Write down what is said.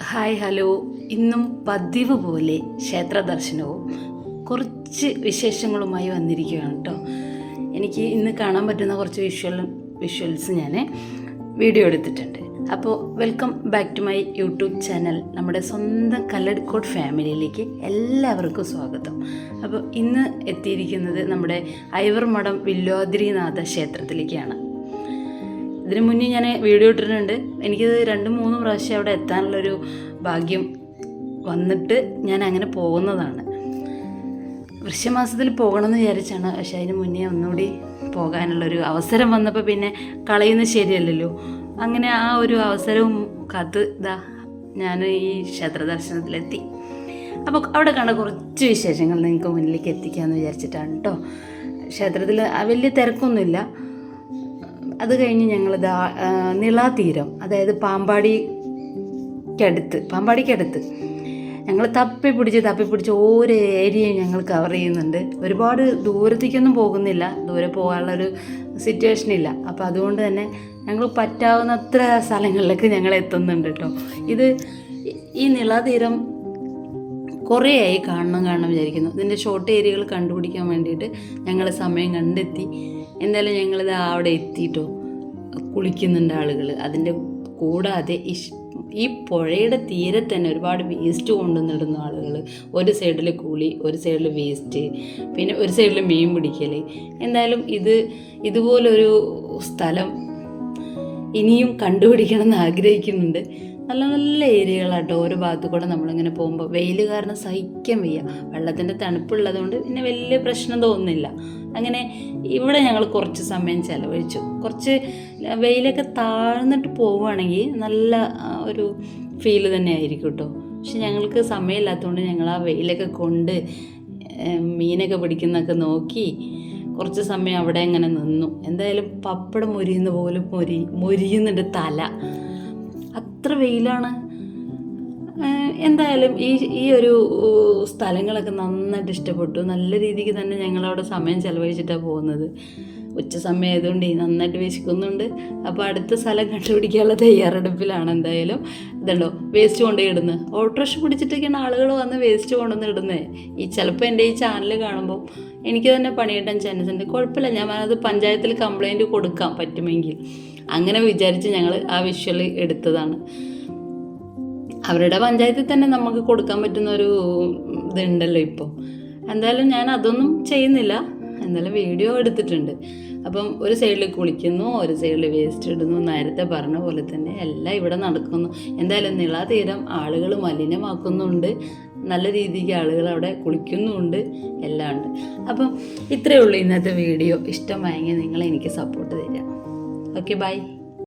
Hi hello. ഇന്നും പതിവ് പോലെ ക്ഷേത്ര ദർശനവും കുറച്ച് വിശേഷങ്ങളുമായി വന്നിരിക്കുകയാണ് കേട്ടോ. എനിക്ക് ഇന്ന് കാണാൻ പറ്റുന്ന കുറച്ച് വിഷ്വൽസ് ഞാൻ വീഡിയോ എടുത്തിട്ടുണ്ട്. അപ്പോൾ welcome back to my YouTube channel. നമ്മുടെ സ്വന്തം കല്ലടിക്കോട് ഫാമിലിയിലേക്ക് എല്ലാവർക്കും സ്വാഗതം. അപ്പോൾ ഇന്ന് എത്തിയിരിക്കുന്നത് നമ്മുടെ ഐവർമഠം വില്വാദ്രിനാഥ ക്ഷേത്രത്തിലേക്കാണ്. ഇതിനു മുന്നേ ഞാൻ വീഡിയോ ഇട്ടിട്ടുണ്ട്. എനിക്കിത് 2-3 പ്രാവശ്യം അവിടെ എത്താനുള്ളൊരു ഭാഗ്യം വന്നിട്ട് ഞാൻ അങ്ങനെ പോകുന്നതാണ്. വൃശ്ചികമാസത്തിൽ പോകണമെന്ന് വിചാരിച്ചാണ്. പക്ഷെ അതിന് മുന്നേ ഒന്നുകൂടി പോകാനുള്ളൊരു അവസരം വന്നപ്പോൾ പിന്നെ കളയുന്നത് ശരിയല്ലല്ലോ. അങ്ങനെ ആ ഒരു അവസരവും കാത്ത് ഞാൻ ഈ ക്ഷേത്ര ദർശനത്തിലെത്തി. അപ്പോൾ അവിടെ കണ്ട കുറച്ച് വിശേഷങ്ങൾ നിങ്ങൾക്ക് മുന്നിലേക്ക് എത്തിക്കാമെന്ന് വിചാരിച്ചിട്ടാണ് കേട്ടോ. ക്ഷേത്രത്തിൽ വലിയ തിരക്കൊന്നുമില്ല. അത് കഴിഞ്ഞ് ഞങ്ങൾ നിളാതീരം, അതായത് പാമ്പാടിക്കടുത്ത് ഞങ്ങൾ തപ്പിപ്പിടിച്ച് ഓരോ ഏരിയയും ഞങ്ങൾ കവർ ചെയ്യുന്നുണ്ട്. ഒരുപാട് ദൂരത്തേക്കൊന്നും പോകുന്നില്ല, ദൂരെ പോകാനുള്ളൊരു സിറ്റുവേഷൻ ഇല്ല. അപ്പോൾ അതുകൊണ്ട് തന്നെ ഞങ്ങൾ പറ്റാവുന്നത്ര സ്ഥലങ്ങളിലേക്ക് ഞങ്ങൾ എത്തുന്നുണ്ട് കേട്ടോ. ഈ നിളാതീരം കുറേയായി കാണണം വിചാരിക്കുന്നു. ഇതിൻ്റെ ഷോർട്ട് ഏരിയകൾ കണ്ടുപിടിക്കാൻ വേണ്ടിയിട്ട് ഞങ്ങൾ സമയം കണ്ടെത്തി. എന്തായാലും ഞങ്ങളിത് അവിടെ എത്തിയിട്ടോ. കുളിക്കുന്നുണ്ട് ആളുകൾ. അതിൻ്റെ കൂടാതെ ഈ പുഴയുടെ തീരെ തന്നെ ഒരുപാട് വേസ്റ്റ് കൊണ്ടുവന്നിടുന്ന ആളുകൾ. ഒരു സൈഡിൽ കുളി, ഒരു സൈഡിൽ വേസ്റ്റ്, പിന്നെ ഒരു സൈഡിൽ മീൻ പിടിക്കൽ. എന്തായാലും ഇതുപോലൊരു സ്ഥലം ഇനിയും കണ്ടുപിടിക്കണം എന്ന് ആഗ്രഹിക്കുന്നുണ്ട്. നല്ല നല്ല ഏരിയകളാട്ടോ. ഓരോ ഭാഗത്തു കൂടെ നമ്മളിങ്ങനെ പോകുമ്പോൾ വെയിൽ കാരണം സഹിക്കാൻ വയ്യ. വെള്ളത്തിൻ്റെ തണുപ്പുള്ളതുകൊണ്ട് പിന്നെ വലിയ പ്രശ്നം തോന്നുന്നില്ല. അങ്ങനെ ഇവിടെ ഞങ്ങൾ കുറച്ച് സമയം ചിലവഴിച്ചു. കുറച്ച് വെയിലൊക്കെ താഴ്ന്നിട്ട് പോവുകയാണെങ്കിൽ നല്ല ഒരു ഫീല് തന്നെ ആയിരിക്കും കേട്ടോ. പക്ഷെ ഞങ്ങൾക്ക് സമയമില്ലാത്തതുകൊണ്ട് ഞങ്ങൾ ആ വെയിലൊക്കെ കൊണ്ട് മീനൊക്കെ പിടിക്കുന്നതൊക്കെ നോക്കി കുറച്ച് സമയം അവിടെ അങ്ങനെ നിന്നു. എന്തായാലും പപ്പടം മൊരിയുന്ന പോലും മൊരിയുന്നുണ്ട് തല, അത്ര വെയിലാണ്. എന്തായാലും ഈ ഒരു സ്ഥലങ്ങളൊക്കെ നന്നായിട്ട് ഇഷ്ടപ്പെട്ടു. നല്ല രീതിക്ക് തന്നെ ഞങ്ങളവിടെ സമയം ചിലവഴിച്ചിട്ടാണ് പോകുന്നത്. ഉച്ച സമയം ആയതുകൊണ്ട് നന്നായിട്ട് വിശക്കുന്നുണ്ട്. അപ്പോൾ അടുത്ത സ്ഥലം കണ്ടുപിടിക്കാനുള്ള തയ്യാറെടുപ്പിലാണ്. എന്തായാലും ഇതുണ്ടോ വേസ്റ്റ് കൊണ്ടുപോയി ഇടുന്നത്. ഓട്ടോറിക്ഷ പിടിച്ചിട്ടൊക്കെയാണ് ആളുകൾ വന്ന് വേസ്റ്റ് കൊണ്ടുവന്ന് ഇടുന്നത്. ചിലപ്പോൾ എൻ്റെ ഈ ചാനൽ കാണുമ്പോൾ എനിക്ക് തന്നെ പണിയിട്ടാൻ ചാൻസ് ഉണ്ട്. കുഴപ്പമില്ല, ഞാൻ അത് പഞ്ചായത്തിൽ കംപ്ലയിൻറ്റ് കൊടുക്കാൻ പറ്റുമെങ്കിൽ അങ്ങനെ വിചാരിച്ച് ഞങ്ങൾ ആ വിഷ്വൽ എടുത്തതാണ്. അവരുടെ പഞ്ചായത്തിൽ തന്നെ നമുക്ക് കൊടുക്കാൻ പറ്റുന്ന ഒരു ഇതുണ്ടല്ലോ ഇപ്പോൾ. എന്തായാലും ഞാൻ അതൊന്നും ചെയ്യുന്നില്ല. എന്തായാലും വീഡിയോ എടുത്തിട്ടുണ്ട്. അപ്പം ഒരു സൈഡിൽ കുളിക്കുന്നു, ഒരു സൈഡിൽ വേസ്റ്റ് ഇടുന്നു. നേരത്തെ പറഞ്ഞ പോലെ തന്നെ എല്ലാം ഇവിടെ നടക്കുന്നു. എന്തായാലും നിളാതീരം ആളുകൾ മലിനമാക്കുന്നുണ്ട്. നല്ല രീതിക്ക് ആളുകൾ അവിടെ കുളിക്കുന്നുമുണ്ട്, എല്ലാം ഉണ്ട്. അപ്പം ഇത്രയേ ഉള്ളൂ ഇന്നത്തെ വീഡിയോ. ഇഷ്ടമായെങ്കിൽ നിങ്ങൾ എനിക്ക് സപ്പോർട്ട് തരാം. Okay, by.